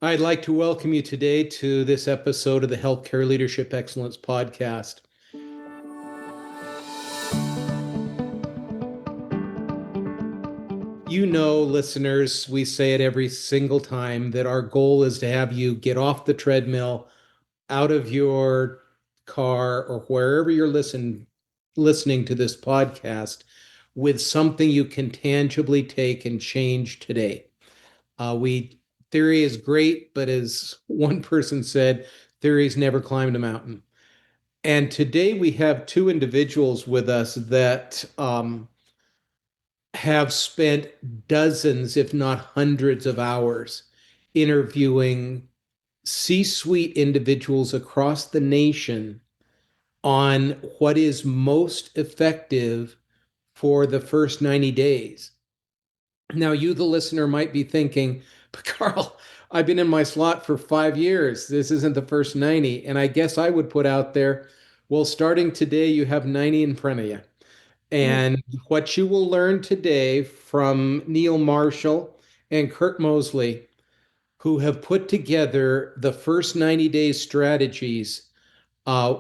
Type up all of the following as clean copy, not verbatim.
I'd like to welcome you today to this episode of the Healthcare Leadership Excellence Podcast. You know, listeners, we say it every single time that our goal is to have you get off the treadmill, out of your car, or wherever you're listening to this podcast with something you can tangibly take and change today. We Theory is great, but as one person said, theories never climbed a mountain. And today we have two individuals with us that have spent dozens, if not hundreds, of hours interviewing C suite individuals across the nation on what is most effective for the first 90 days. Now, you, the listener, might be thinking, but Carl, I've been in my slot for 5 years. This isn't the first 90. And I guess I would put out there, well, starting today, you have 90 in front of you. And what you will learn today from Neil Marshall and Kurt Mosley, who have put together the first 90 days strategies,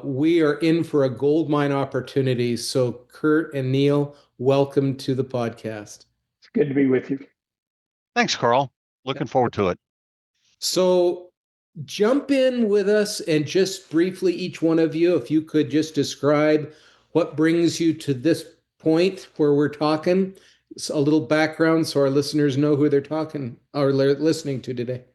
we are in for a gold mine opportunity. So, Kurt and Neil, welcome to the podcast. It's good to be with you. Thanks, Carl. Looking forward to it. So, jump in with us and just briefly, each one of you, if you could just describe what brings you to this point where we're talking, a little background so our listeners know who they're talking or listening to today.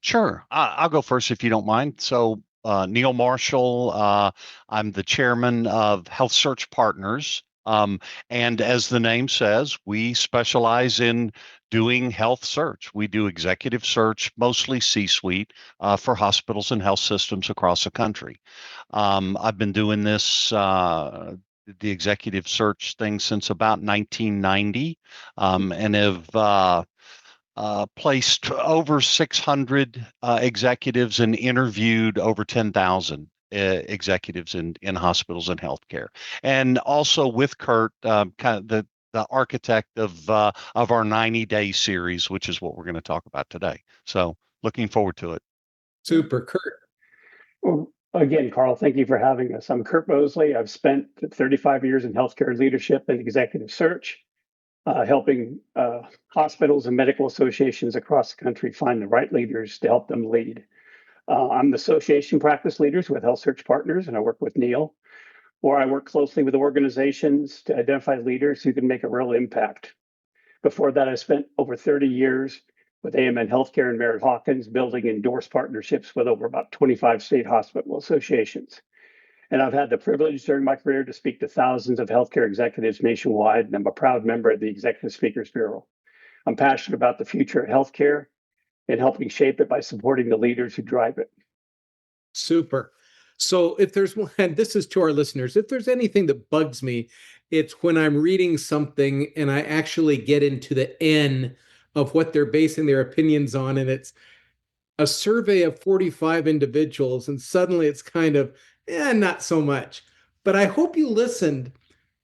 Sure. I'll go first if you don't mind. So, Neil Marshall, I'm the chairman of Health Search Partners. And as the name says, we specialize in doing health search. We do executive search, mostly C-suite, for hospitals and health systems across the country. I've been doing this, the executive search thing, since about 1990, and have placed over 600 executives and interviewed over 10,000 executives in hospitals and healthcare. And also with Kurt, kind of the architect of our 90-day series, which is what we're going to talk about today. So looking forward to it. Super. Kurt. Well, again, Carl, thank you for having us. I'm Kurt Mosley. I've spent 35 years in healthcare leadership and executive search, helping hospitals and medical associations across the country find the right leaders to help them lead. I'm the association practice leaders with Health Search Partners, and I work with Neil, or I work closely with organizations to identify leaders who can make a real impact. Before that, I spent over 30 years with AMN Healthcare and Merritt Hawkins, building endorsed partnerships with over about 25 state hospital associations. And I've had the privilege during my career to speak to thousands of healthcare executives nationwide, and I'm a proud member of the Executive Speakers Bureau. I'm passionate about the future of healthcare and helping shape it by supporting the leaders who drive it. Super. So if there's one, and this is to our listeners, if there's anything that bugs me, it's when I'm reading something and I actually get into the N of what they're basing their opinions on, and it's a survey of 45 individuals, and suddenly it's kind of, not so much. But I hope you listened.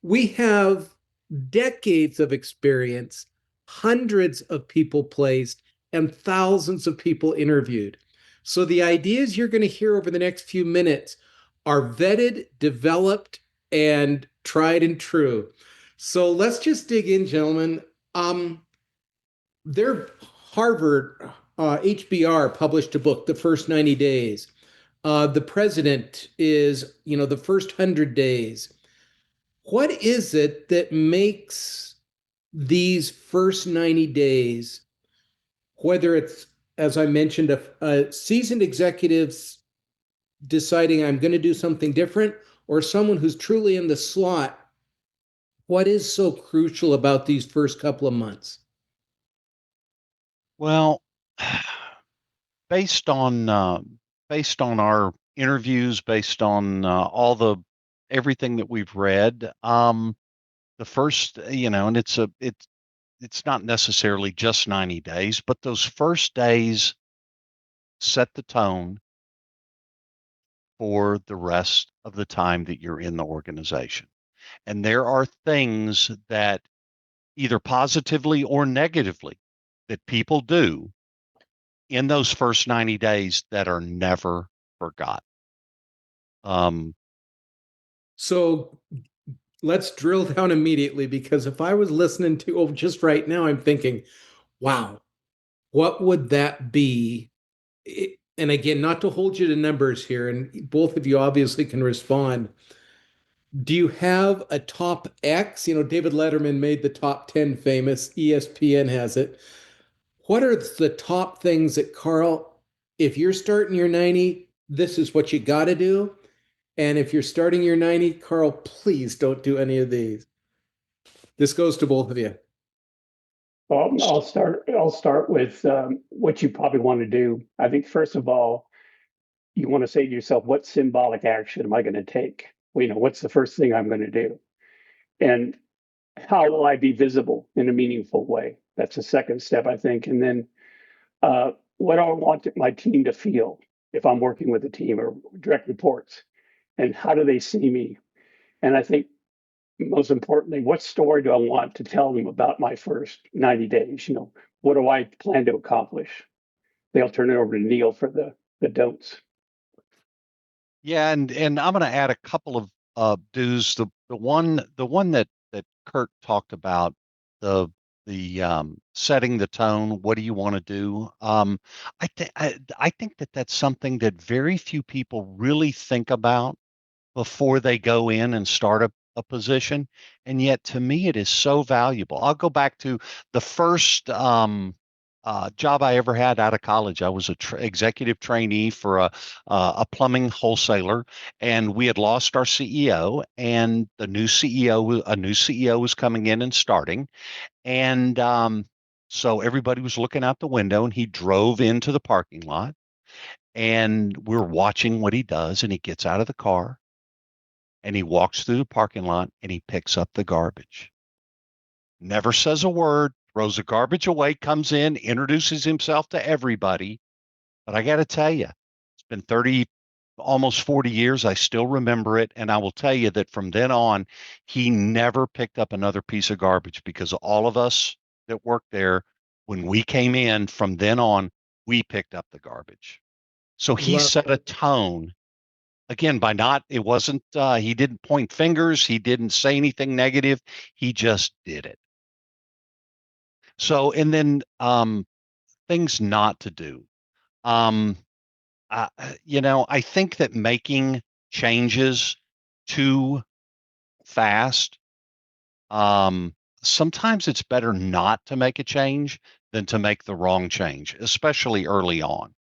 We have decades of experience, hundreds of people placed, and thousands of people interviewed. So the ideas you're going to hear over the next few minutes are vetted, developed, and tried and true. So let's just dig in, gentlemen. Their Harvard HBR published a book, The First 90 Days. The president is, the first 100 days. What is it that makes these first 90 days, whether it's, as I mentioned, a seasoned executives deciding I'm going to do something different, or someone who's truly in the slot, what is so crucial about these first couple of months? Well, based on our interviews, based on everything that we've read, the first, and it's not necessarily just 90 days, but those first days set the tone for the rest of the time that you're in the organization. And there are things that either positively or negatively that people do in those first 90 days that are never forgotten. So let's drill down immediately, because if I was listening to, oh, just right now, I'm thinking, wow, what would that be? And again, not to hold you to numbers here, and both of you obviously can respond. Do you have a top X? You know, David Letterman made the top 10 famous, ESPN has it. What are the top things that, Carl, if you're starting your 90, this is what you got to do? And if you're starting your 90, Carl, please don't do any of these. This goes to both of you. Well, I'll start with what you probably want to do. I think first of all, you want to say to yourself, what symbolic action am I going to take? Well, what's the first thing I'm going to do? And how will I be visible in a meaningful way? That's the second step, I think. And then what do I want my team to feel if I'm working with a team or direct reports? And how do they see me? And I think most importantly, what story do I want to tell them about my first 90 days? What do I plan to accomplish? They'll turn it over to Neil for the don'ts. Yeah, and I'm going to add a couple of do's. The one that Kurt talked about, the setting the tone. What do you want to do? I think that that's something that very few people really think about before they go in and start a position. And yet, to me, it is so valuable. I'll go back to the first job I ever had out of college. I was a executive trainee for a plumbing wholesaler, and we had lost our CEO, and a new CEO was coming in and starting, and so everybody was looking out the window, and he drove into the parking lot, and we're watching what he does, and he gets out of the car and he walks through the parking lot and he picks up the garbage. Never says a word, throws the garbage away, comes in, introduces himself to everybody. But I got to tell you, it's been 30, almost 40 years. I still remember it. And I will tell you that from then on, he never picked up another piece of garbage, because all of us that worked there, when we came in from then on, we picked up the garbage. So he Love set a tone again by not, it wasn't, he didn't point fingers, he didn't say anything negative, he just did it. So, and then things not to do. um I think that making changes too fast, um sometimes it's better not to make a change than to make the wrong change, especially early on.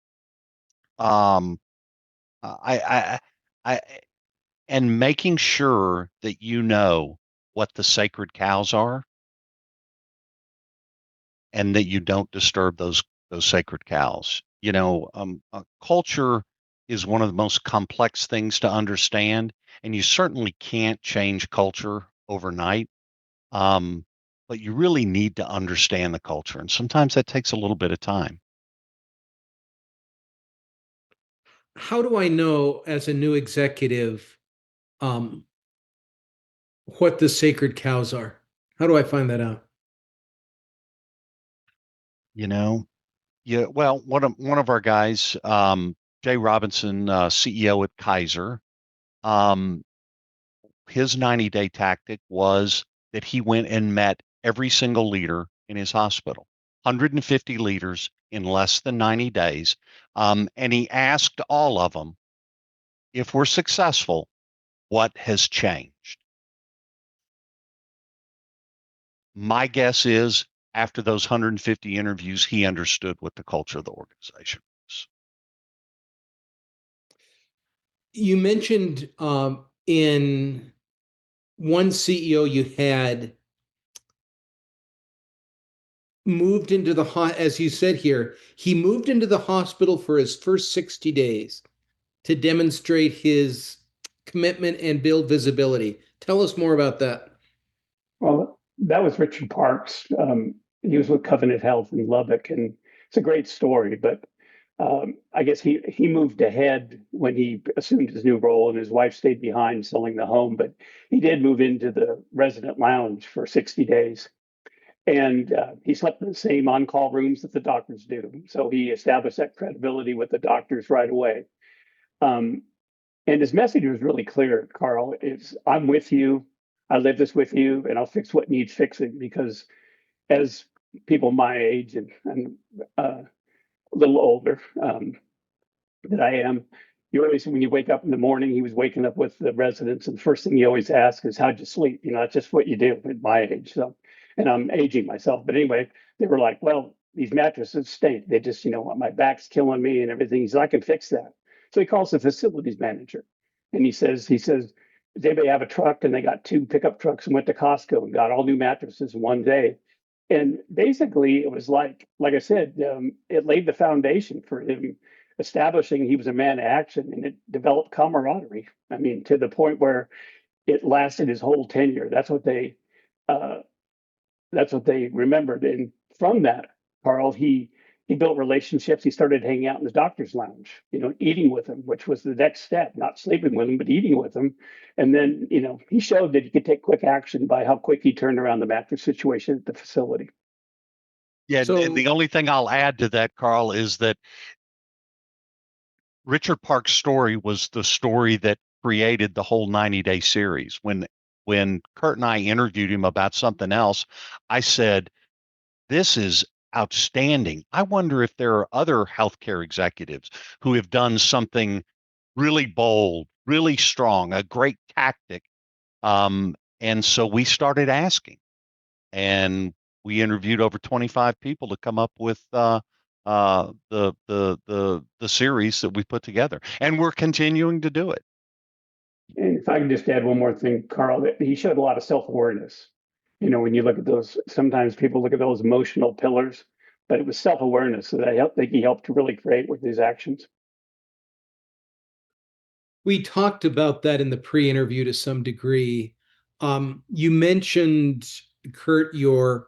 um I and making sure that you know what the sacred cows are, and that you don't disturb those sacred cows. Culture is one of the most complex things to understand, and you certainly can't change culture overnight. Um, but you really need to understand the culture, and sometimes that takes a little bit of time. How do I know as a new executive um, what the sacred cows are? How do I find that out? You know, yeah. Well, one of our guys, Jay Robinson, CEO at Kaiser, um, his 90-day tactic was that he went and met every single leader in his hospital, 150 leaders in less than 90 days. And he asked all of them, if we're successful, what has changed? My guess is after those 150 interviews, he understood what the culture of the organization was. You mentioned in one CEO you had moved into as you said here, he moved into the hospital for his first 60 days to demonstrate his commitment and build visibility. Tell us more about that. Well, that was Richard Parks. He was with Covenant Health in Lubbock, and it's a great story. But I guess he moved ahead when he assumed his new role, and his wife stayed behind selling the home. But he did move into the resident lounge for 60 days. And he slept in the same on-call rooms that the doctors do. So he established that credibility with the doctors right away. Um, and his message was really clear, Carl. It's I'm with you. I live this with you, and I'll fix what needs fixing. Because as people my age and a little older, that I am, you always, when you wake up in the morning, he was waking up with the residents, and the first thing you always ask is, "How'd you sleep?" That's just what you do at my age. So, and I'm aging myself. But anyway, they were like, "Well, these mattresses stink. They just, my back's killing me and everything." He said, "I can fix that." So he calls the facilities manager, and he says, they may have a truck, and they got two pickup trucks and went to Costco and got all new mattresses in one day. And basically, it was like I said, it laid the foundation for him establishing he was a man of action, and it developed camaraderie. I mean, to the point where it lasted his whole tenure. Uh, that's what they remembered. And from that, Carl, he built relationships. He started hanging out in the doctor's lounge, eating with him, which was the next step, not sleeping with him, but eating with him. And then, he showed that he could take quick action by how quick he turned around the mattress situation at the facility. Yeah, and So the only thing I'll add to that, Carl, is that Richard Park's story was the story that created the whole 90-day series. When Kurt and I interviewed him about something else, I said, "This is outstanding. I wonder if there are other healthcare executives who have done something really bold, really strong, a great tactic." And so we started asking, and we interviewed over 25 people to come up with the series that we put together, and we're continuing to do it. And if I can just add one more thing, Carl, that he showed a lot of self-awareness. When you look at those, sometimes people look at those emotional pillars, but it was self-awareness that I think he helped to really create with his actions. we talked about that in the pre-interview to some degree. You mentioned, Kurt, your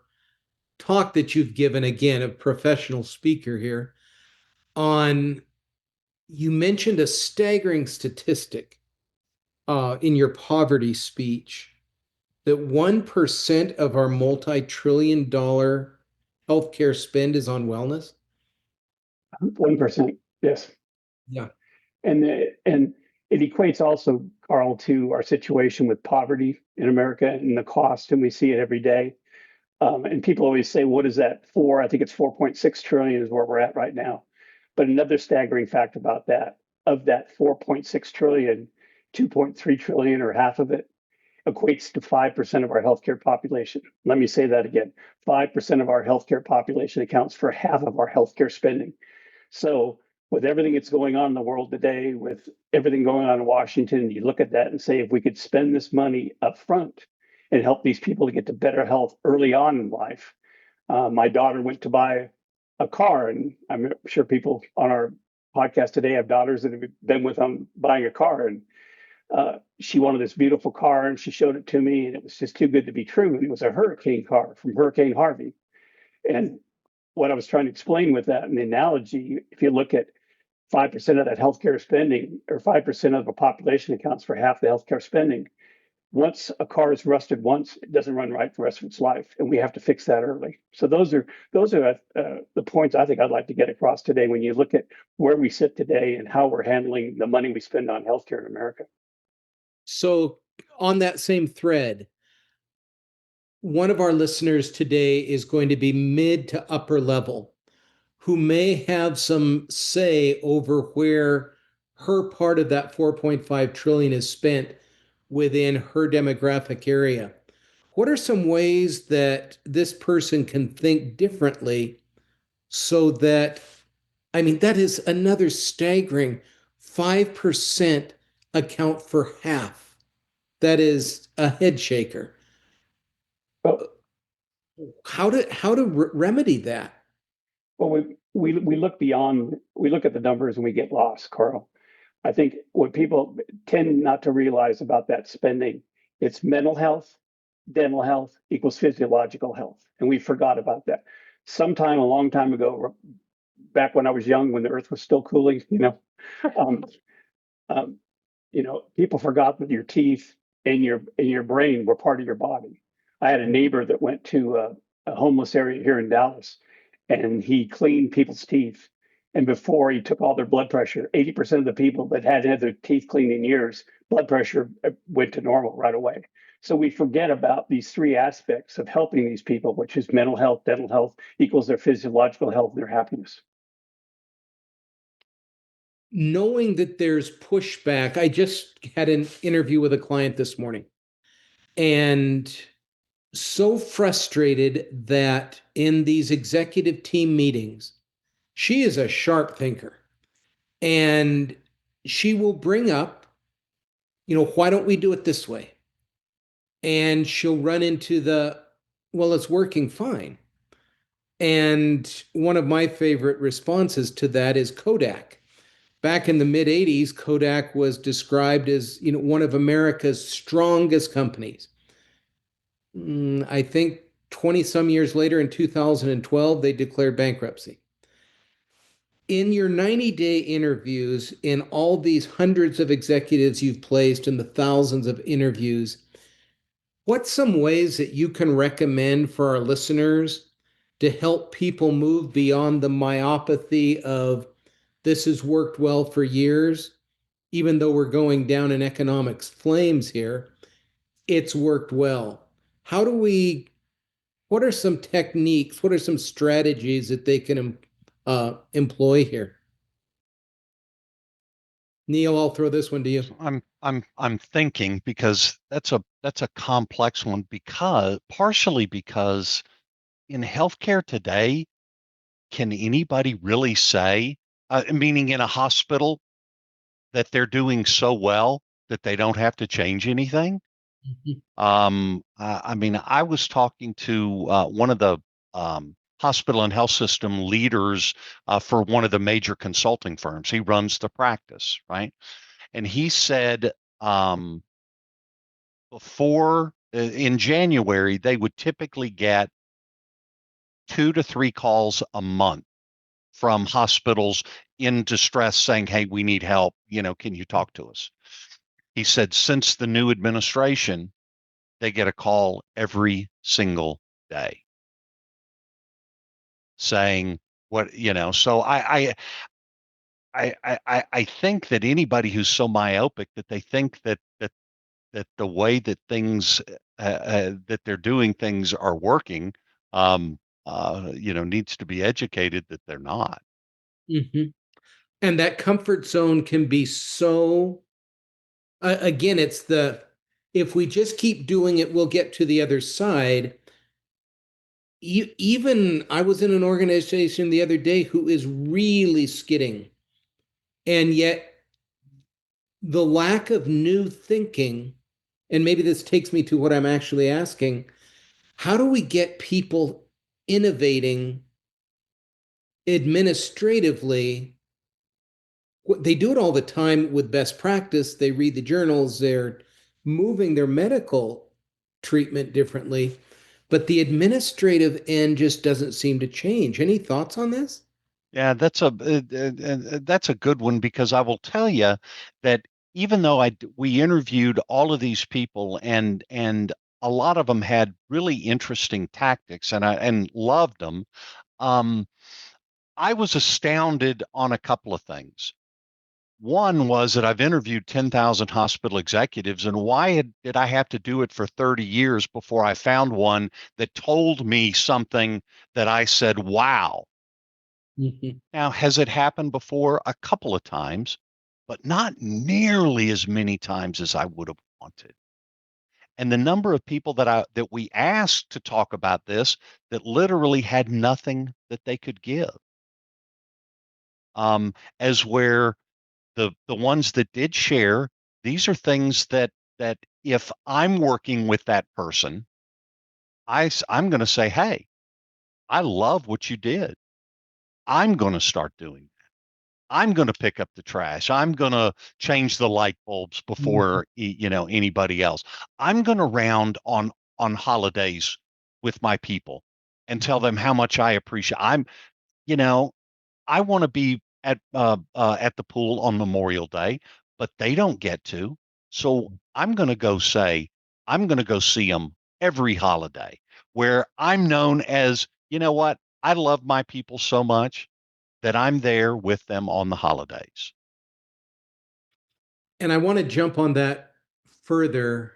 talk that you've given, again, a professional speaker here, on you mentioned a staggering statistic in your poverty speech that 1% of our multi-trillion dollar healthcare spend is on wellness. 1%, yes. Yeah. And it equates also, Carl, to our situation with poverty in America and the cost, and we see it every day. And people always say, "What is that for?" I think it's 4.6 trillion is where we're at right now. But another staggering fact about that, of that 4.6 trillion, 2.3 trillion, or half of it, equates to 5% of our healthcare population. Let me say that again. 5% of our healthcare population accounts for half of our healthcare spending. So with everything that's going on in the world today, with everything going on in Washington, you look at that and say, if we could spend this money up front and help these people to get to better health early on in life. My daughter went to buy a car, and I'm sure people on our podcast today have daughters that have been with them buying a car. And she wanted this beautiful car, and she showed it to me, and it was just too good to be true. And it was a hurricane car from Hurricane Harvey. And what I was trying to explain with that, and the analogy, if you look at 5% of that healthcare spending, or 5% of the population accounts for half the healthcare spending. Once a car is rusted once, it doesn't run right the rest of its life, and we have to fix that early. So those are the points I think I'd like to get across today when you look at where we sit today and how we're handling the money we spend on healthcare in America. So, on that same thread, one of our listeners today is going to be mid to upper level, who may have some say over where her part of that 4.5 trillion is spent within her demographic area. What are some ways that this person can think differently so that, I mean, that is another staggering 5% account for half. That is a head shaker. But How to remedy that? well, we look beyond, we look at the numbers and we get lost, Carl. I think what people tend not to realize about that spending, it's mental health, dental health equals physiological health. And we forgot about that. Sometime a long time ago, back when I was young, when the earth was still cooling, um, um, people forgot that your teeth and your brain were part of your body. I had a neighbor that went to a homeless area here in Dallas, and he cleaned people's teeth. And before he took all their blood pressure, 80% of the people that hadn't had their teeth cleaned in years, blood pressure went to normal right away. So we forget about these three aspects of helping these people, which is mental health, dental health equals their physiological health and their happiness. Knowing that there's pushback, I just had an interview with a client this morning, and so frustrated that in these executive team meetings, she is a sharp thinker, and she will bring up, why don't we do it this way? And she'll run into well, it's working fine. And one of my favorite responses to that is Kodak. Back in the mid 80s, Kodak was described as, one of America's strongest companies. I think 20 some years later in 2012, they declared bankruptcy. In your 90-day interviews, in all these hundreds of executives you've placed in the thousands of interviews, what's some ways that you can recommend for our listeners to help people move beyond the myopathy of this has worked well for years, even though we're going down in economics flames here, it's worked well. How do we, what are some techniques, what are some strategies that they can employ here? Neil, I'll throw this one to you. I'm thinking because that's a complex one, because partially because in healthcare today, can anybody really say, meaning in a hospital, that they're doing so well that they don't have to change anything? Mhm. I mean, I was talking to one of the hospital and health system leaders for one of the major consulting firms. He runs the practice, right? And he said before in January, they would typically get 2 to 3 calls a month from hospitals in distress saying, "Hey, we need help. Can you talk to us?" He said, since the new administration, they get a call every single day saying so I think that anybody who's so myopic that they think that the way that things that they're doing things are working, needs to be educated that they're not. Mhm. And that comfort zone can be so, again, it's if we just keep doing it, we'll get to the other side. Even I was in an organization the other day who is really skidding, and yet the lack of new thinking, and maybe this takes me to what I'm actually asking, how do we get people innovating administratively? They do it all the time with best practice. They read the journals, they're moving their medical treatment differently, but the administrative end just doesn't seem to change. Any thoughts on this? Yeah, that's a good one, because I will tell you that even though we interviewed all of these people, and a lot of them had really interesting tactics, and I loved them. um, I was astounded on a couple of things. One was that I've interviewed 10,000 hospital executives, and did I have to do it for 30 years before I found one that told me something that I said, wow. Mhm. Now, has it happened before? A couple of times, but not nearly as many times as I would have wanted. And the number of people that we asked to talk about this that literally had nothing that they could give, as where the ones that did share, these are things that if I'm working with that person, I'm going to say, "Hey, I love what you did. I'm going to start doing. I'm going to pick up the trash. I'm going to change the light bulbs Mhm. before anybody else. I'm going to round on holidays with my people and tell them how much I appreciate. You know, I want to be at the pool on Memorial Day, but they don't get to. So I'm going to go say I'm going to go see them every holiday, where I'm known as, you know what? I love my people so much that I'm there with them on the holidays. And I want to jump on that further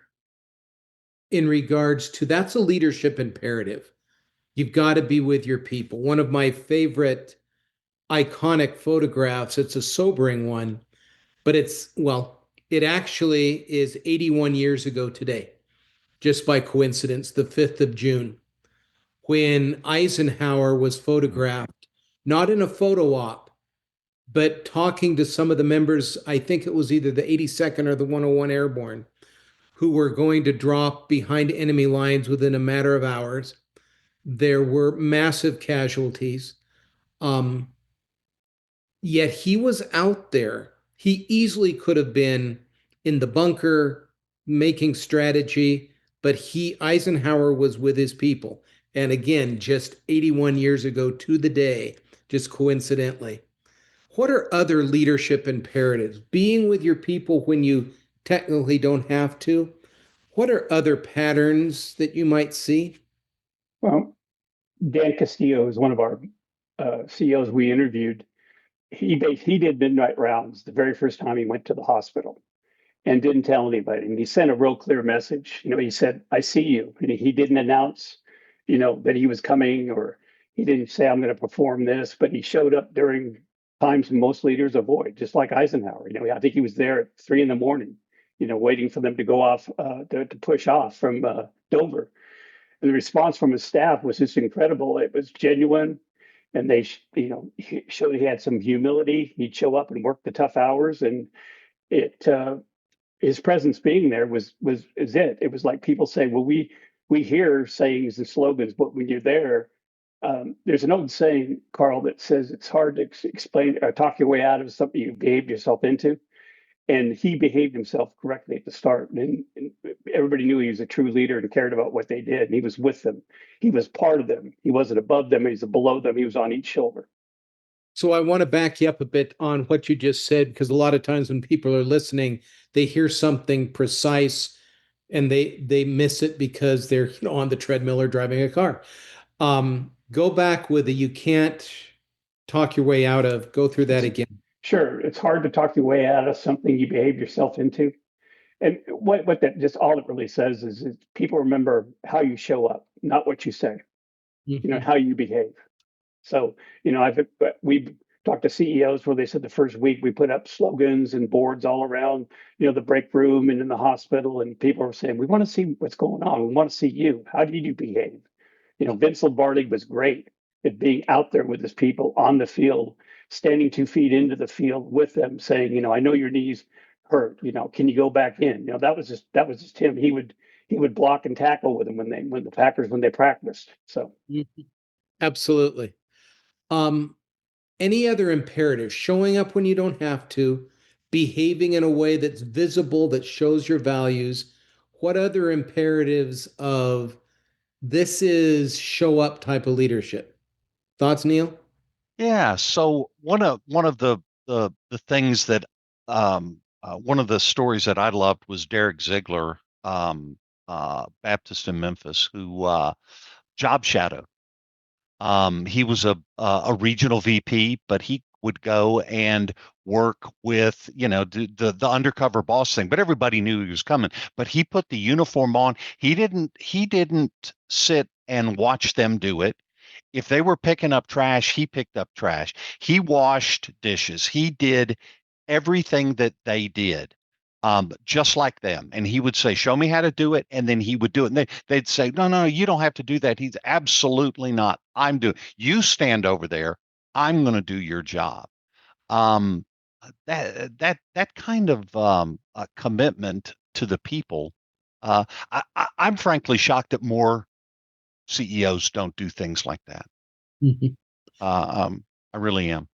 in regards to that's a leadership imperative. You've got to be with your people. One of my favorite iconic photographs, it's a sobering one, but it actually is 81 years ago today, just by coincidence, the 5th of June, when Eisenhower was photographed, not in a photo op, but talking to some of the members. I think it was either the 82nd or the 101 Airborne, who were going to drop behind enemy lines within a matter of hours. There were massive casualties. Um, Yet he was out there. He easily could have been in the bunker making strategy, but Eisenhower was with his people. And again, just 81 years ago to the day, just coincidentally. What are other leadership imperatives? Being with your people when you technically don't have to. What are other patterns that you might see? Well, Dan Castillo is one of our CEOs we interviewed. He did midnight rounds the very first time he went to the hospital and didn't tell anybody. And he sent a real clear message. He said, "I see you." And he didn't announce, that he was coming, or he didn't say, "I'm going to perform this," but he showed up during times most leaders avoid, just like Eisenhower. I think he was there at 3 a.m, waiting for them to go off, to push off from Dover. And the response from his staff was just incredible. It was genuine. And he showed he had some humility. He'd show up and work the tough hours. And it, his presence being there is it. It was like people say, well, we hear sayings and slogans, but when you're there, there's an old saying, Carl, that says it's hard to explain or talk your way out of something you behaved yourself into. And he behaved himself correctly at the start. And everybody knew he was a true leader and cared about what they did. And he was with them. He was part of them. He wasn't above them. He was below them. He was on each shoulder. So I want to back you up a bit on what you just said, because a lot of times when people are listening, they hear something precise and they miss it because they're on the treadmill or driving a car. Go back with the you can't talk your way out of. Go through that again. Sure, it's hard to talk your way out of something you behaved yourself into. And what that just all it really says is people remember how you show up, not what you say, Mhm. how you behave. So, we've talked to CEOs where they said the first week we put up slogans and boards all around, the break room and in the hospital, and people are saying, we want to see what's going on. We want to see you. How did you behave? Vince Lombardi was great at being out there with his people on the field, standing 2 feet into the field with them, saying, I know your knees hurt. Can you go back in? That was just him. He would block and tackle with them when the Packers when they practiced. So Mhm. Absolutely. Um, any other imperatives? Showing up when you don't have to, behaving in a way that's visible, that shows your values. What other imperatives of this is show up type of leadership? Thoughts, Neil? Yeah. So one of the things that one of the stories that I loved was Derek Ziegler, Baptist in Memphis, who job shadowed. He was a regional VP, but he would go and work with, the undercover boss thing. But everybody knew he was coming. But he put the uniform on. He didn't sit and watch them do it. If they were picking up trash, he picked up trash. He washed dishes. He did everything that they did, just like them. And he would say, "Show me how to do it," and then he would do it. And they'd say, "No, no, you don't have to do that." He's absolutely not. I'm doing. You stand over there. I'm going to do your job. Um, that kind of commitment to the people. I'm frankly shocked that more CEOs don't do things like that. Mhm. I really am.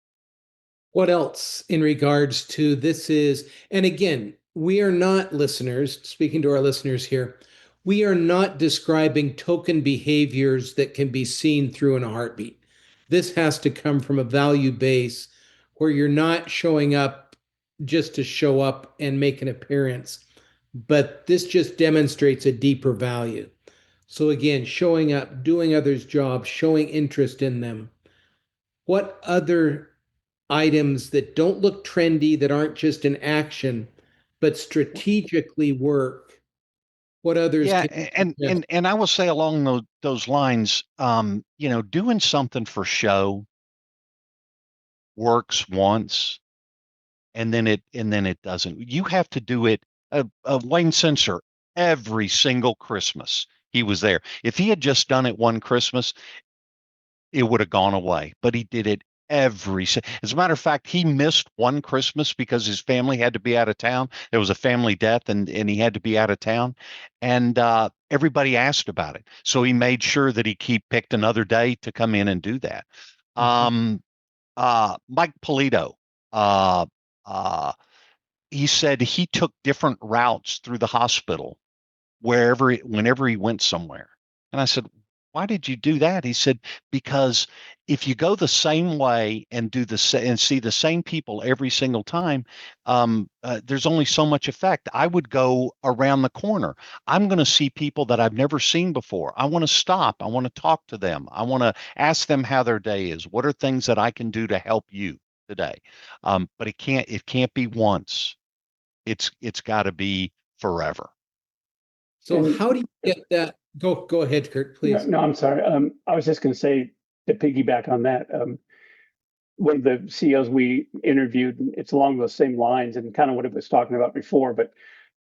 What else in regards to this is, and again, we are not listeners, speaking to our listeners here, we are not describing token behaviors that can be seen through in a heartbeat. This has to come from a value base where you're not showing up just to show up and make an appearance, but this just demonstrates a deeper value. So again, showing up, doing others' jobs, showing interest in them. What other items that don't look trendy, that aren't just an action, but strategically work? What others Yeah, can you suggest? and I will say along those lines, doing something for show works once, and then it doesn't. You have to do it. Wayne Sensor, every single Christmas he was there. If he had just done it one Christmas, it would have gone away. But he did it as a matter of fact, he missed one Christmas because his family had to be out of town. There was a family death, and he had to be out of town. And everybody asked about it. So he made sure that he picked another day to come in and do that. Mhm. Um, Mike Polito, uh, uh, he said he took different routes through the hospital whenever he went somewhere. And I said, why did you do that? He said, because if you go the same way and and see the same people every single time, there's only so much effect. I would go around the corner. I'm going to see people that I've never seen before. I want to stop. I want to talk to them. I want to ask them how their day is. What are things that I can do to help you today? But it can't be once. It's got to be forever. So And how do you get that? Go ahead, Kurt, no, please. no, I'm sorry. I was just going to say to piggyback on that. One of the CEOs we interviewed, it's along those same lines and kind of what it was talking about before, but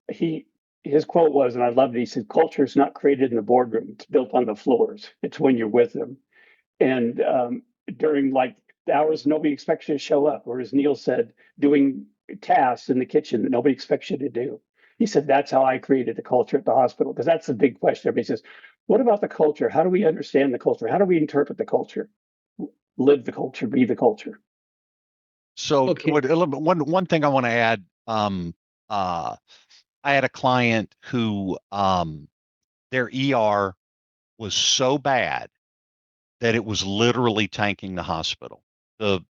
he his quote was, and I loved it, he said, culture is not created in the boardroom, it's built on the floors. It's when you're with them. And during like the hours nobody expects you to show up, or as Neil said, doing tasks in the kitchen that nobody expects you to do. He said, that's how I created the culture at the hospital, because that's the big question. Everybody says, what about the culture? How do we understand the culture? How do we interpret the culture? Live the culture, be the culture. So Okay. one thing I want to add, uh, I had a client who their ER was so bad that it was literally tanking the hospital. The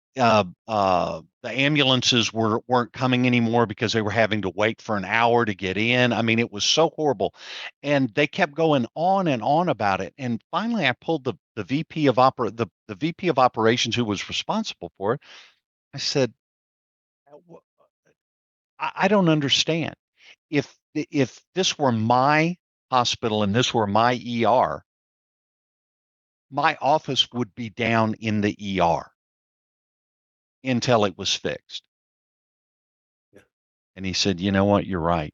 ambulances weren't coming anymore because they were having to wait for an hour to get in. I mean, it was so horrible, and they kept going on and on about it. And finally, I pulled the VP of operations who was responsible for it. I said, I don't understand. If this were my hospital and this were my ER, my office would be down in the ER until it was fixed. Yeah. And he said, "You know what? You're right."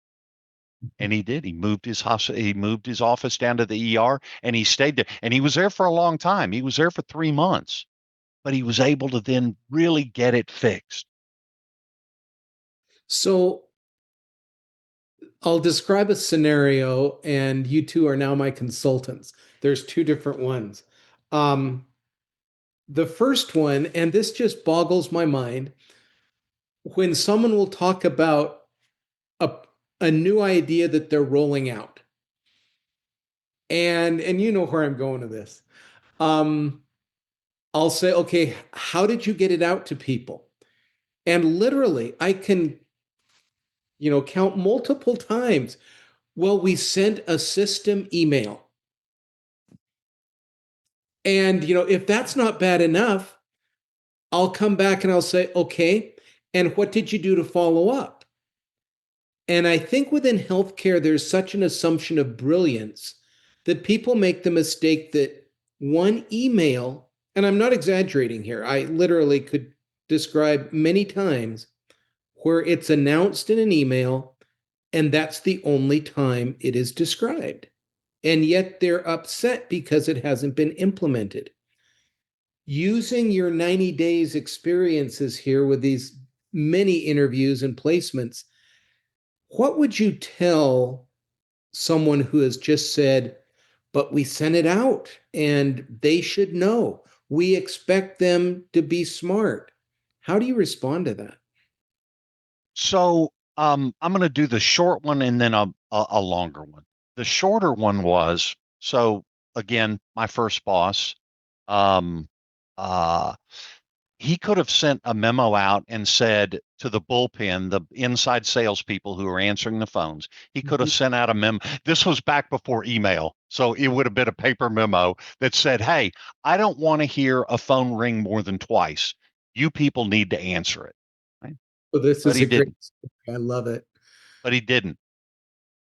And he did. He moved his office down to the ER, and he stayed there. And he was there for a long time. He was there for 3 months, but he was able to then really get it fixed. So I'll describe a scenario, and you two are now my consultants. There's two different ones. Um, the first one, and this just boggles my mind, when someone will talk about a, a new idea that they're rolling out. And you know where I'm going with this. Um, I'll say, okay, how did you get it out to people? And literally, I can, count multiple times. Well, we sent a system email. And, if that's not bad enough, I'll come back and I'll say, okay, and what did you do to follow up? And I think within healthcare, there's such an assumption of brilliance that people make the mistake that one email, and I'm not exaggerating here, I literally could describe many times where it's announced in an email, and that's the only time it is described. And yet they're upset because it hasn't been implemented. Using your 90 days experiences here with these many interviews and placements, what would you tell someone who has just said, but we sent it out and they should know? We expect them to be smart. How do you respond to that? So I'm going to do the short one and then a longer one. The shorter one was so again, my first boss. Um, uh, he could have sent a memo out and said to the bullpen, the inside salespeople who are answering the phones, he could have Mhm. sent out a memo. This was back before email. So it would have been a paper memo that said, hey, I don't want to hear a phone ring more than twice. You people need to answer it. Right? Well, this But is he a great didn't. story. I love it. But he didn't.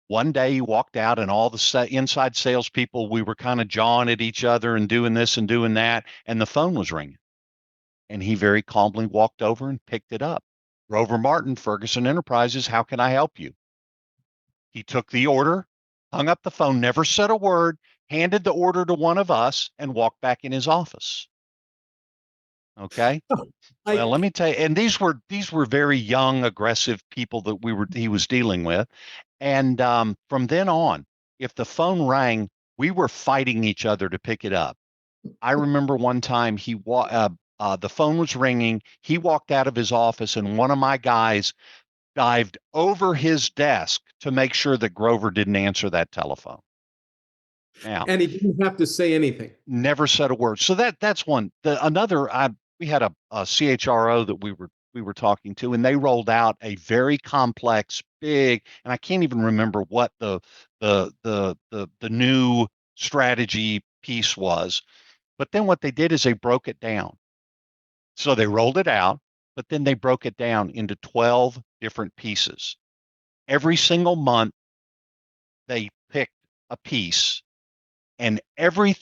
One day he walked out and all the inside salespeople, we were kind of jawing at each other and doing this and doing that. And the phone was ringing. And he very calmly walked over and picked it up. Grover Martin, Ferguson Enterprises, how can I help you? He took the order, hung up the phone, never said a word, handed the order to one of us, and walked back in his office. Okay. Well, I let me tell you, and these were very young, aggressive people that he was dealing with. And from then on, if the phone rang, we were fighting each other to pick it up. I remember one time the phone was ringing. He walked out of his office, and one of my guys dived over his desk to make sure that Grover didn't answer that telephone. Now, and he didn't have to say anything. never said a word. So that's one. We had a CHRO that we were talking to, and they rolled out a very complex, big, and I can't even remember what the new strategy piece was. But then what they did is they broke it down. So they rolled it out, but then they broke it down into 12 different pieces. Every single month, they picked a piece, and every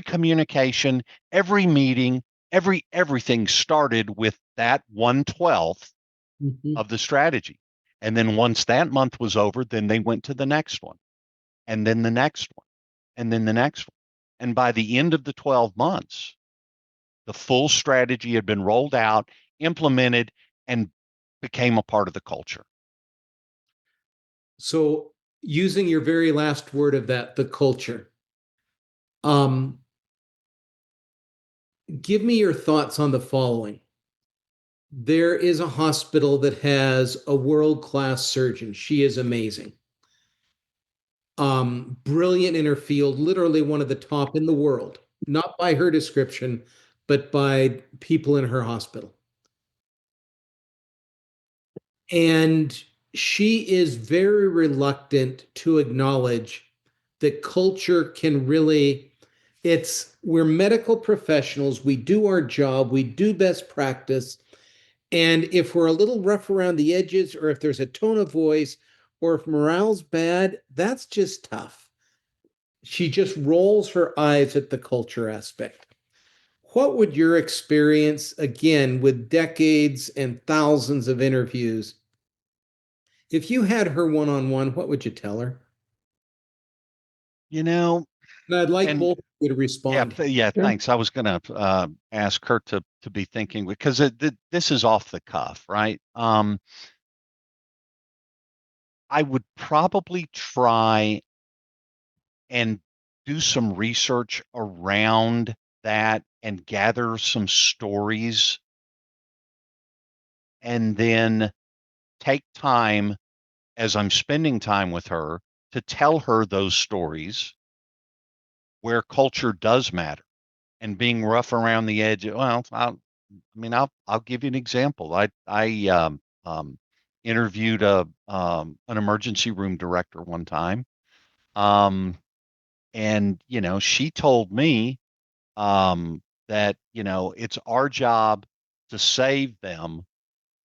communication, every meeting, everything started with that 1/12 Mhm. of the strategy. And then once that month was over, then they went to the next one, and then the next one, and then the next one. And by the end of the 12 months, the full strategy had been rolled out, implemented, and became a part of the culture. So, using your very last word of that, the culture, um, give me your thoughts on the following. There is a hospital that has a world-class surgeon. She is amazing. Brilliant in her field, literally one of the top in the world, not by her description, but by people in her hospital. And she is very reluctant to acknowledge that culture can really, we're medical professionals, we do our job, we do best practice. And if we're a little rough around the edges, or if there's a tone of voice, or if morale's bad, that's just tough. She just rolls her eyes at the culture aspect. What would your experience, again, with decades and thousands of interviews, if you had her one on one, what would you tell her? You know, And I'd like and both of you to yeah, respond. yeah, Sure. thanks. I was going to ask Kurt to be thinking because this is off the cuff, right? I would probably try and do some research around that and gather some stories and then take time as I'm spending time with her to tell her those stories where culture does matter and being rough around the edge. Well, I'll give you an example. I interviewed an emergency room director one time, um, and she told me that it's our job to save them,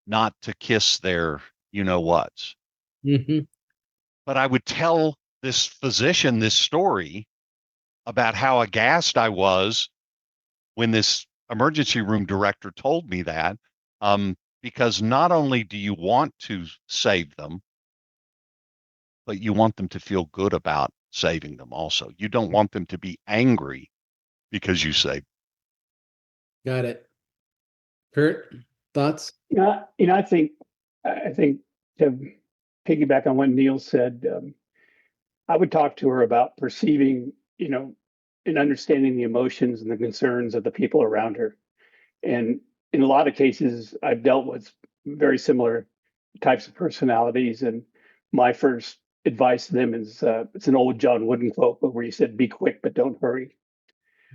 not to kiss their whats. Hmm. But I would tell this physician this story about how aghast I was when this emergency room director told me that, because not only do you want to save them, but you want them to feel good about saving them also. You don't want them to be angry because you saved. Got it. Kurt, thoughts? I think to piggyback on what Neil said, I would talk to her about perceiving, and understanding the emotions and the concerns of the people around her. And in a lot of cases, I've dealt with very similar types of personalities. And my first advice to them is it's an old John Wooden quote, but where he said, "Be quick, but don't hurry."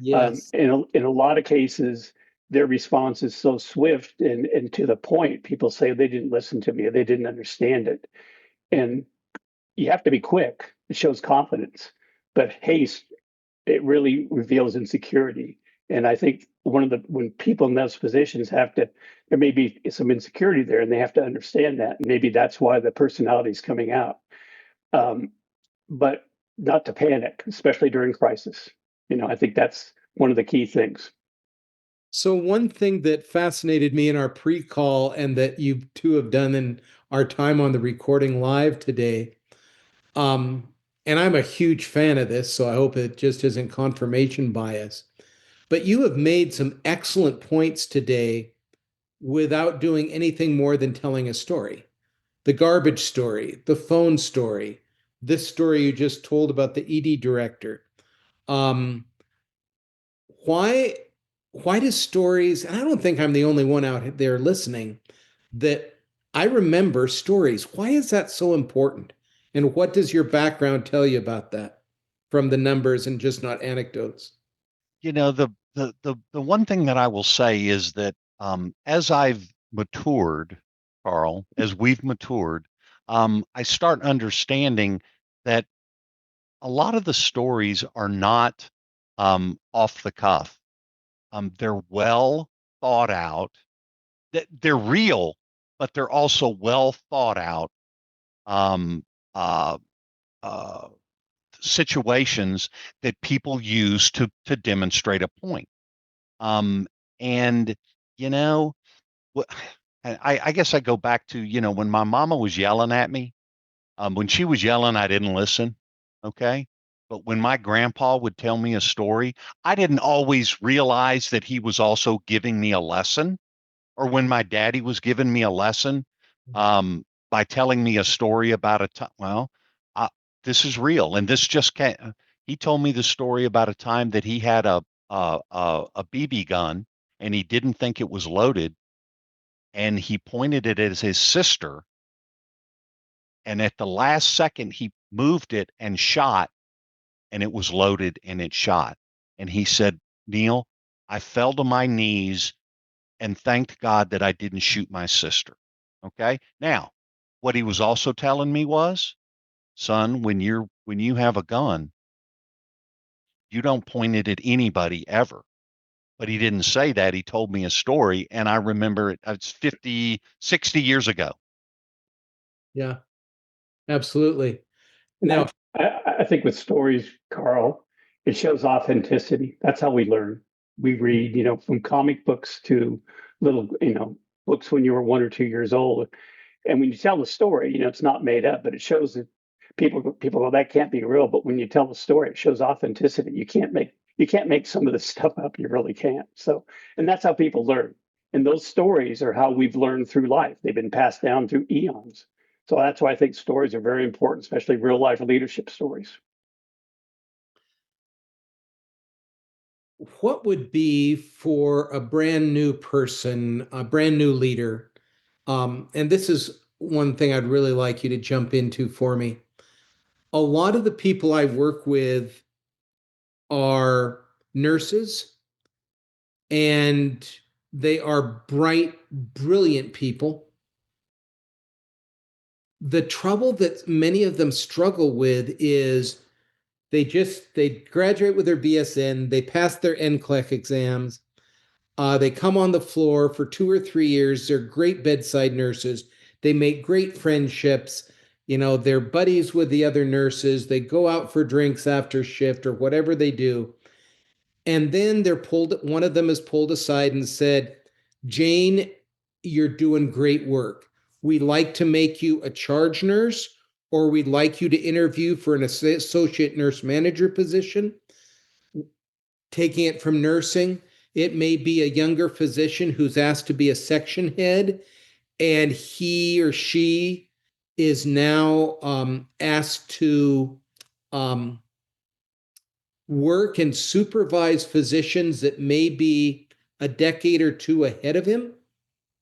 Yes. In a lot of cases, their response is so swift and to the point. People say they didn't listen to me, they didn't understand it. And you have to be quick. It shows confidence. But haste, it really reveals insecurity. And I think when people in those positions there may be some insecurity there and they have to understand that. And maybe that's why the personality is coming out. Um, but not to panic, especially during crisis. I think that's one of the key things. So one thing that fascinated me in our pre-call and that you two have done in our time on the recording live today, um, and I'm a huge fan of this, so I hope it just isn't confirmation bias. But you have made some excellent points today without doing anything more than telling a story. The garbage story, the phone story, this story you just told about the ED director. Um, why why do stories, and I don't think I'm the only one out there listening, that I remember stories. Why is that so important? And what does your background tell you about that from the numbers and just not anecdotes? The one thing that I will say is that as I've matured, Carl, as we've matured, I start understanding that a lot of the stories are not off the cuff. They're well thought out. They're real, but they're also well thought out um, uh, uh, situations that people use to demonstrate a point. Um, and you know, I guess I go back to, when my mama was yelling at me, when she was yelling, I didn't listen. Okay. But when my grandpa would tell me a story, I didn't always realize that he was also giving me a lesson, or when my daddy was giving me a lesson, by telling me a story about a time. Well, this is real. And this just can't, he told me the story about a time that he had a BB gun and he didn't think it was loaded, and he pointed it at his sister, and at the last second he moved it and shot, and it was loaded and it shot. And he said, Neil, I fell to my knees and thanked God that I didn't shoot my sister. Okay. Now, what he was also telling me was, son, when you have a gun, you don't point it at anybody ever. But he didn't say that. He told me a story, and I remember it. It's 50, 60 years ago. Yeah, absolutely. And Now, I think with stories, Carl, it shows authenticity. That's how we learn. We read, from comic books to little, books when you were 1 or 2 years old. And when you tell the story, it's not made up, but it shows that people go, that can't be real. But when you tell the story, it shows authenticity. You can't make some of this stuff up. You really can't. So, and that's how people learn. And those stories are how we've learned through life. They've been passed down through eons. So that's why I think stories are very important, especially real life leadership stories. what would be for a brand new person, a brand new leader? And this is one thing I'd really like you to jump into for me. A lot of the people I work with are nurses, and they are bright, brilliant people. The trouble that many of them struggle with is they graduate with their BSN, they pass their NCLEX exams, they come on the floor for 2 or 3 years. They're great bedside nurses. They make great friendships. They're buddies with the other nurses. They go out for drinks after shift or whatever they do. And then one of them is pulled aside and said, Jane, you're doing great work. We'd like to make you a charge nurse, or we'd like you to interview for an associate nurse manager position. Taking it from nursing, it may be a younger physician who's asked to be a section head, and he or she is now asked to um, work and supervise physicians that may be a decade or two ahead of him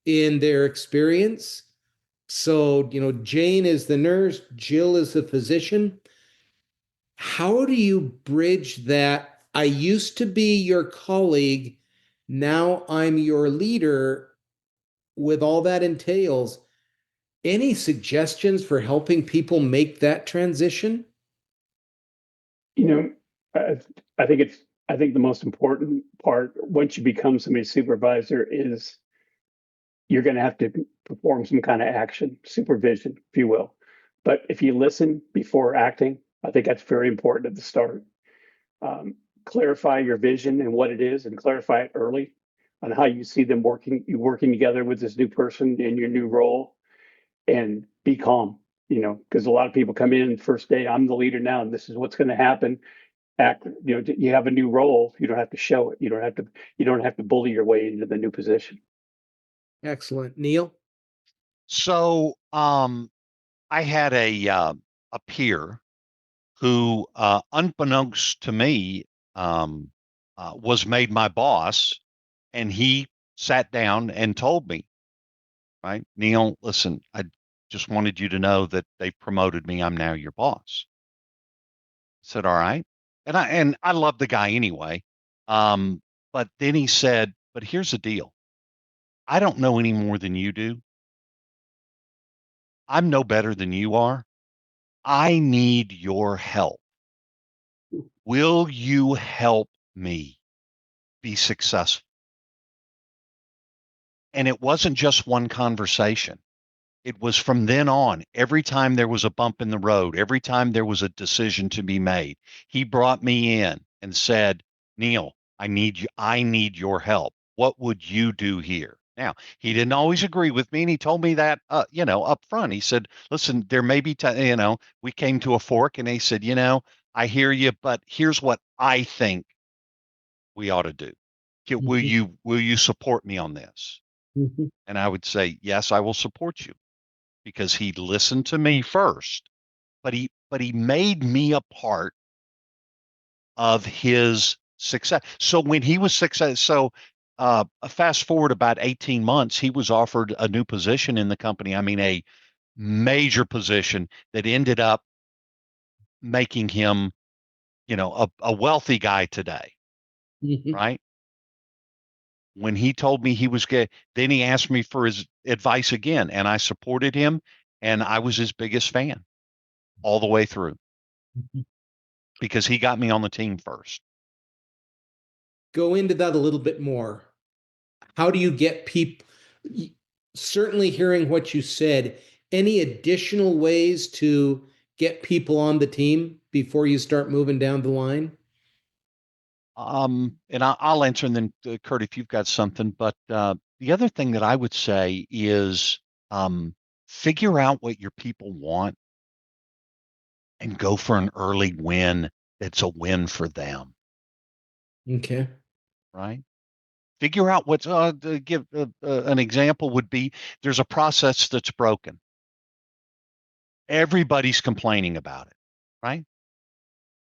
in their experience. So, Jane is the nurse, Jill is the physician. How do you bridge that? I used to be your colleague, Now I'm your leader with all that entails. Any suggestions for helping people make that transition? You know, I, I think I think the most important part once you become somebody's supervisor is you're going to have to perform some kind of action, supervision, if you will. But if you listen before acting, I think that's very important at the start. Clarify your vision and what it is, and clarify it early on how you see them working together with this new person in your new role, and be calm. Because a lot of people come in first day, I'm the leader now, and this is what's going to happen. Act, you have a new role. You don't have to show it. You don't have to bully your way into the new position. Excellent. Neil? So I had a peer who, unbeknownst to me, was made my boss, and he sat down and told me, right, Neil, listen, I just wanted you to know that they promoted me. I'm now your boss. I said, all right. And I love the guy anyway. But then he said, but here's the deal. I don't know any more than you do. I'm no better than you are. I need your help. Will you help me be successful? And it wasn't just one conversation. It was from then on. Every time there was a bump in the road, every time there was a decision to be made, he brought me in and said, Neil, I need your help. What would you do here? Now, he didn't always agree with me, and he told me that, up front. He said, listen, there may be, we came to a fork, and he said, I hear you, but here's what I think we ought to do. Will you support me on this? Mhm. And I would say, yes, I will support you, because he listened to me first, but he made me a part of his success. So when he was success, so fast forward about 18 months, he was offered a new position in the company. I mean, a major position that ended up making him, a wealthy guy today, Mhm. right? When he told me he was gay, then he asked me for his advice again, and I supported him, and I was his biggest fan all the way through, because he got me on the team first. Go into that a little bit more. How do you get people? Certainly, hearing what you said, any additional ways to get people on the team before you start moving down the line? And I'll answer, and then Kurt, if you've got something. But the other thing that I would say is, figure out what your people want and go for an early win that's a win for them, Okay. right? Figure out what's, to give an example would be, there's a process that's broken. Everybody's complaining about it, right?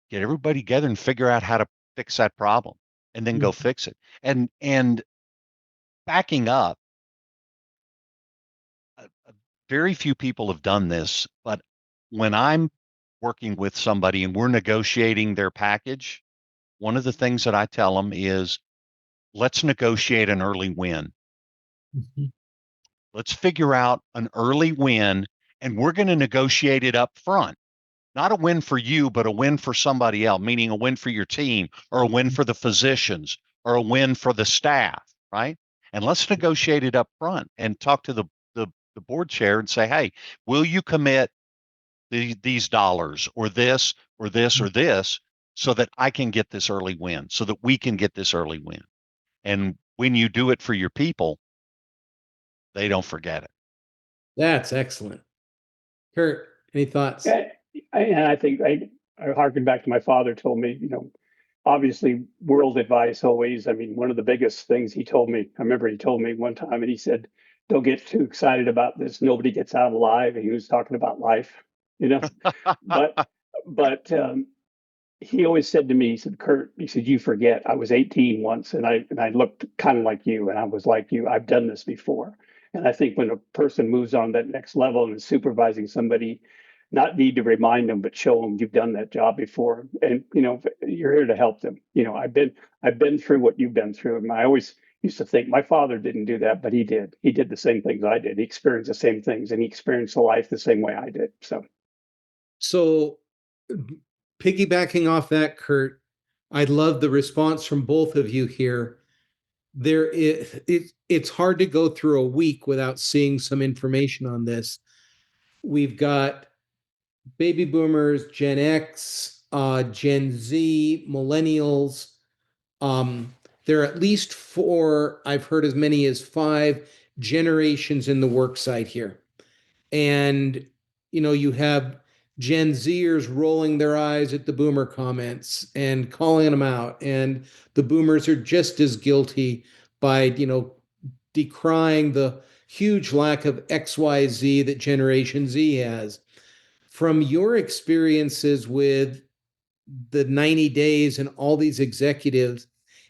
Get everybody together and figure out how to fix that problem, and then go fix it. And backing up, very few people have done this, but when I'm working with somebody and we're negotiating their package, one of the things that I tell them is, let's negotiate an early win. Mhm. Let's figure out an early win, and we're going to negotiate it up front. Not a win for you, but a win for somebody else, meaning a win for your team, or a win for the physicians, or a win for the staff, right? And let's negotiate it up front and talk to the board chair and say, hey, will you commit these dollars, or this, or this, or this, so that I can get this early win, so that we can get this early win. And when you do it for your people, they don't forget it. That's excellent. Kurt, any thoughts? Yeah, and I think I harken back to my father told me, obviously world advice always. I mean, one of the biggest things he told me, I remember he told me one time, and he said, don't get too excited about this. Nobody gets out alive. And he was talking about life, you know, but, but he always said to me, he said, Kurt, he said, you forget, I was 18 once, and I looked kind of like you, and I was like you. I've done this before. And I think when a person moves on that next level and is supervising somebody, not need to remind them, but show them you've done that job before. And you're here to help them. I've been through what you've been through. And I always, used to think my father didn't do that, but he did. He did the same things I did. He experienced the same things, and he experienced life the same way I did. So, piggybacking off that, Kurt, I love the response from both of you here. It's hard to go through a week without seeing some information on this. We've got baby boomers, Gen X, Gen Z, millennials. Um, there are at least four, I've heard as many as five generations in the work site here. And, you have Gen Zers rolling their eyes at the boomer comments and calling them out. And the boomers are just as guilty by, decrying the huge lack of XYZ that Generation Z has. From your experiences with the 90 days and all these executives,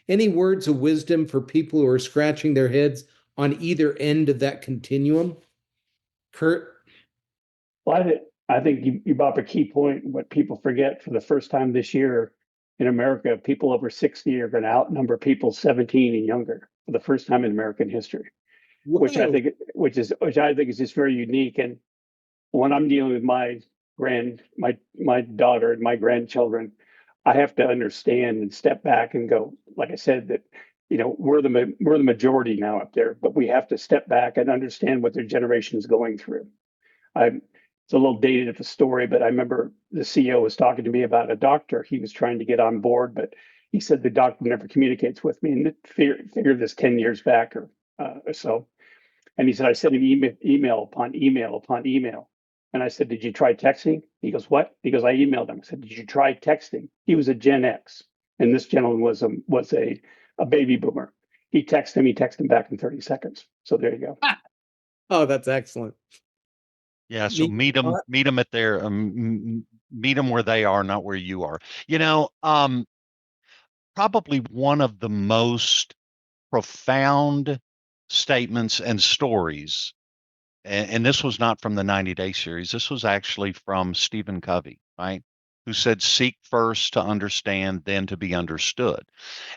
any words of wisdom for people who are scratching their heads on either end of that continuum? Kurt? Well, I think you brought up a key point. What people forget, for the first time this year in America, people over 60 are going to outnumber people 17 and younger for the first time in American history, Whoa. which I think is just very unique. And when I'm dealing with my daughter and my grandchildren, I have to understand and step back and go, like I said, that we're the majority now up there, but we have to step back and understand what their generation is going through. It's a little dated of a story, but I remember the CEO was talking to me about a doctor he was trying to get on board, but he said the doctor never communicates with me, and figured this 10 years back or so. And he said, I sent him email upon email upon email. And I said, did you try texting? He goes, what? He goes, I emailed him. I said, did you try texting? He was a Gen X. And this gentleman was a baby boomer. He texted him back in 30 seconds. So there you go. Oh, that's excellent. Yeah, so meet them at their meet them where they are, not where you are. Probably one of the most profound statements and stories, and this was not from the 90-day series. This was actually from Stephen Covey, right? Who said, "Seek first to understand, then to be understood."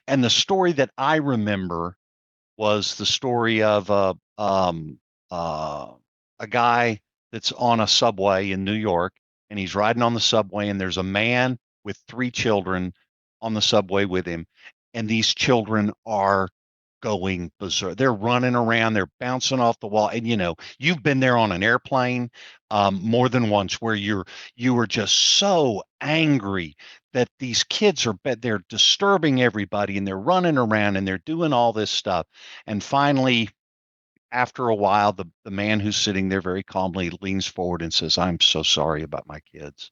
And the story that I remember was the story of uh, a guy that's on a subway in New York, and he's riding on the subway, and there's a man with three children on the subway with him, and these children are going berserk. They're running around, they're bouncing off the wall, and you've been there on an airplane more than once where you were just so angry that these kids they're disturbing everybody and they're running around and they're doing all this stuff. And finally, after a while, the man who's sitting there very calmly leans forward and says, "I'm so sorry about my kids."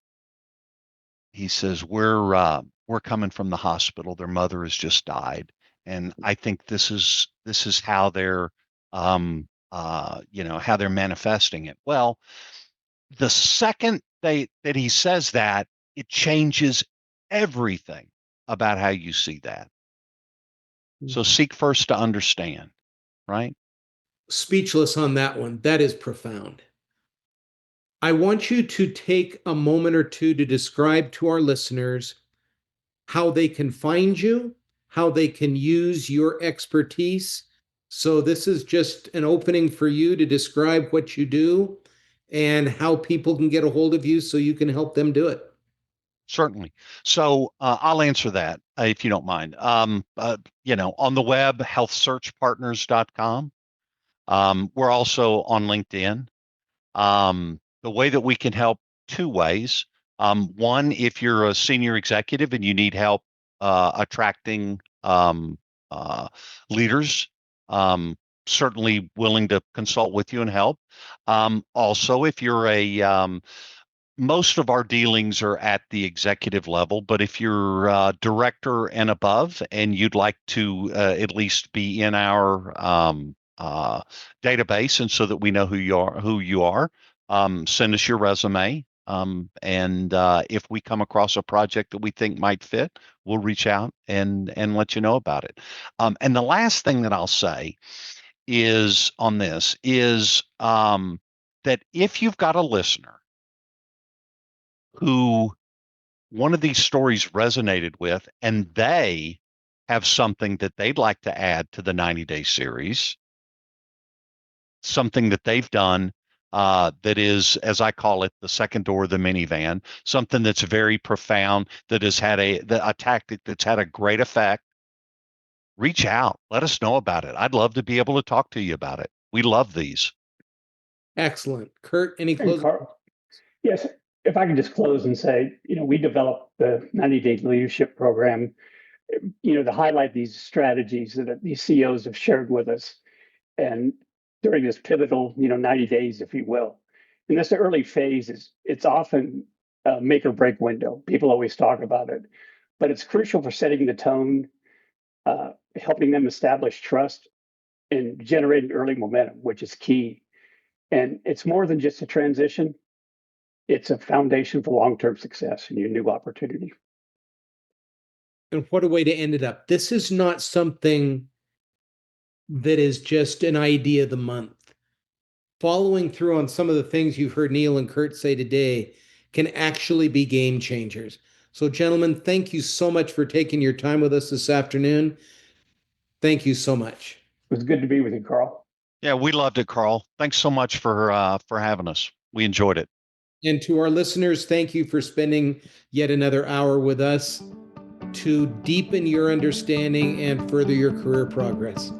He says, we're coming from the hospital. Their mother has just died. And I think this is how they're how they're manifesting it. Well, the second that he says that, it changes everything about how you see that. So seek first to understand, right? Speechless on that one. That is profound. I want you to take a moment or two to describe to our listeners how they can find you, how they can use your expertise. So, this is just an opening for you to describe what you do and how people can get a hold of you so you can help them do it. Certainly. So I'll answer that if you don't mind. On the web, healthsearchpartners.com. We're also on LinkedIn. The way that we can help, two ways. One, if you're a senior executive and you need help attracting leaders, certainly willing to consult with you and help. Also, if you're most of our dealings are at the executive level, but if you're director and above and you'd like to at least be in our database, and so that we know who you are, send us your resume. And if we come across a project that we think might fit, we'll reach out and let you know about it. And the last thing that I'll say is on this is that if you've got a listener who one of these stories resonated with, and they have something that they'd like to add to the 90-day series, something that they've done that is, as I call it, the second door of the minivan, something that's very profound, that has had a tactic that's had a great effect, reach out. Let us know about it. I'd love to be able to talk to you about it. We love these. Excellent. Kurt, any And closing? Carl, yes, if I could just close and say, we developed the 90-day leadership program, to highlight these strategies that these CEOs have shared with us. And during this pivotal, 90 days, if you will. And this early phase it's often a make or break window. People always talk about it, but it's crucial for setting the tone, helping them establish trust and generating early momentum, which is key. And it's more than just a transition. It's a foundation for long-term success in your new opportunity. And what a way to end it up. This is not something that is just an idea of the month. Following through on some of the things you've heard Neil and Kurt say today can actually be game changers. So, gentlemen, thank you so much for taking your time with us this afternoon. Thank you so much. It was good to be with you, Carl. Yeah, we loved it, Carl. Thanks so much for having us. We enjoyed it. And to our listeners, thank you for spending yet another hour with us to deepen your understanding and further your career progress.